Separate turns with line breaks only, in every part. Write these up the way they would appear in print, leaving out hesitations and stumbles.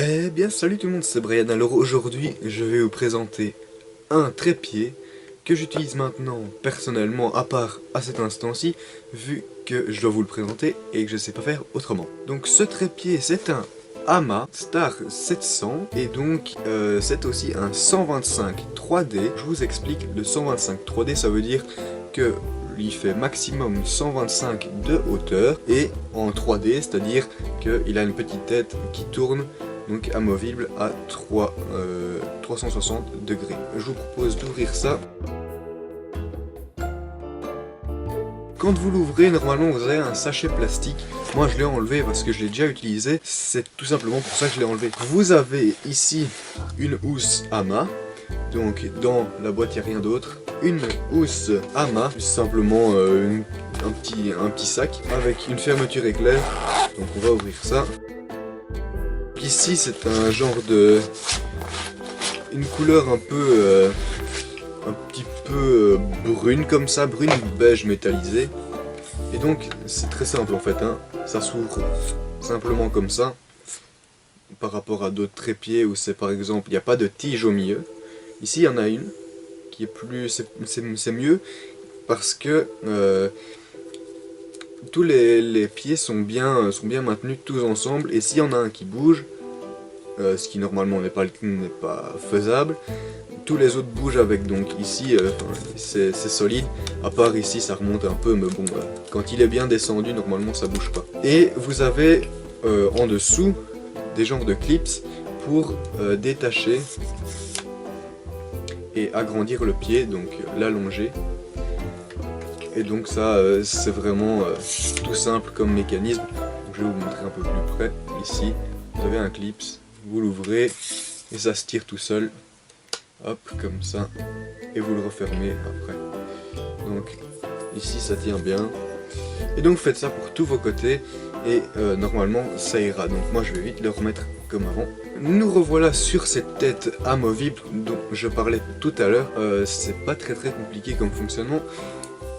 Eh bien salut tout le monde, c'est Brian. Alors aujourd'hui je vais vous présenter un trépied que j'utilise maintenant personnellement, à part à cet instant-ci, vu que je dois vous le présenter et que je sais pas faire autrement. Donc ce trépied, c'est un Hama Star 700 et donc c'est aussi un 125 3D. Je vous explique, le 125 3D ça veut dire que il fait maximum 125 de hauteur et en 3D, c'est-à-dire qu'il a une petite tête qui tourne, donc amovible à 360 degrés. Je vous propose d'ouvrir ça. Quand vous l'ouvrez, normalement vous avez un sachet plastique. Moi je l'ai enlevé parce que je l'ai déjà utilisé, c'est tout simplement pour ça que je l'ai enlevé. Vous avez ici une housse Hama, donc dans la boîte il n'y a rien d'autre. Une housse Hama, simplement un petit sac avec une fermeture éclair. Donc on va ouvrir ça. Ici c'est un genre de... une couleur un petit peu brune comme ça, brune beige métallisée. Et donc c'est très simple en fait, hein. Ça s'ouvre simplement comme ça. Par rapport à d'autres trépieds où c'est par exemple, il n'y a pas de tige au milieu. Ici il y en a une qui est plus... c'est mieux parce que tous les pieds sont bien maintenus tous ensemble, et s'il y en a un qui bouge, ce qui normalement n'est pas faisable, tous les autres bougent avec. Donc ici c'est solide, à part ici ça remonte un peu, mais bon, quand il est bien descendu normalement ça bouge pas. Et vous avez en dessous des genres de clips pour détacher et agrandir le pied, donc l'allonger. Et donc ça c'est vraiment tout simple comme mécanisme. Donc, je vais vous montrer un peu plus près. Ici vous avez un clips, vous l'ouvrez et ça se tire tout seul, hop, comme ça, et vous le refermez après. Donc ici ça tient bien, et donc faites ça pour tous vos côtés et normalement ça ira. Donc moi je vais vite le remettre comme avant. Nous revoilà sur cette tête amovible dont je parlais tout à l'heure. C'est pas très compliqué comme fonctionnement.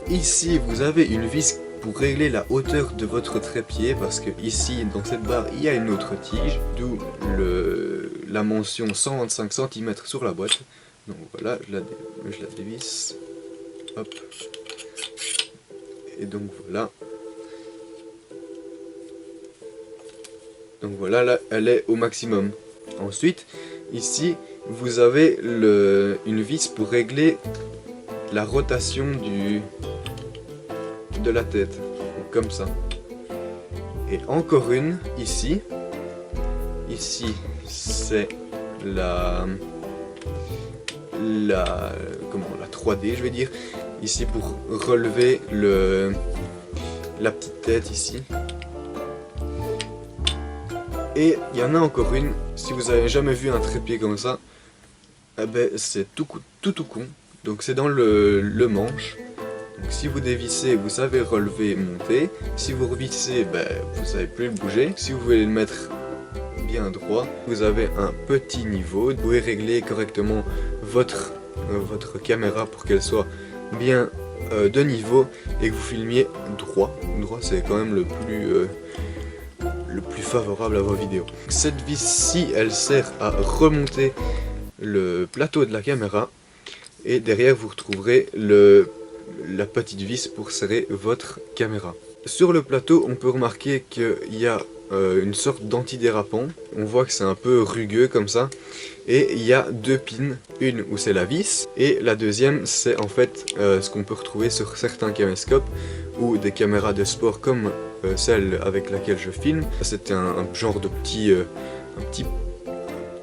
Ici vous avez une vis pour régler la hauteur de votre trépied, parce que ici dans cette barre il y a une autre tige, d'où la mention 125 cm sur la boîte. Donc voilà, je la dévisse, hop, et donc voilà. Donc voilà, là elle est au maximum. Ensuite ici vous avez une vis pour régler la rotation de la tête, donc comme ça. Et encore une ici c'est la 3D je vais dire, ici pour relever la petite tête ici. Et il y en a encore une, si vous avez jamais vu un trépied comme ça, eh ben c'est tout con. Donc c'est dans le manche. Donc si vous dévissez, vous savez relever, monter. Si vous revissez, ben, vous savez plus le bouger. Si vous voulez le mettre bien droit, vous avez un petit niveau. Vous pouvez régler correctement votre caméra pour qu'elle soit bien de niveau et que vous filmiez droit. Droit c'est quand même le plus favorable à vos vidéos. Cette vis-ci, elle sert à remonter le plateau de la caméra. Et derrière vous retrouverez la petite vis pour serrer votre caméra. Sur le plateau on peut remarquer qu'il y a une sorte d'antidérapant. On voit que c'est un peu rugueux comme ça. Et il y a deux pins, une où c'est la vis et la deuxième c'est en fait ce qu'on peut retrouver sur certains caméscopes ou des caméras de sport comme celle avec laquelle je filme. C'était un genre de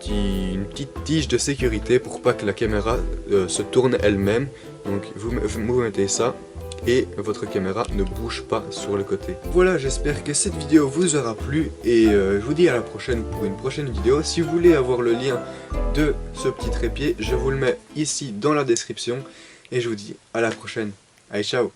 une petite tige de sécurité pour pas que la caméra se tourne elle-même. Donc vous mettez ça et votre caméra ne bouge pas sur le côté. Voilà, j'espère que cette vidéo vous aura plu et je vous dis à la prochaine pour une prochaine vidéo. Si vous voulez avoir le lien de ce petit trépied, je vous le mets ici dans la description et je vous dis à la prochaine. Allez, ciao!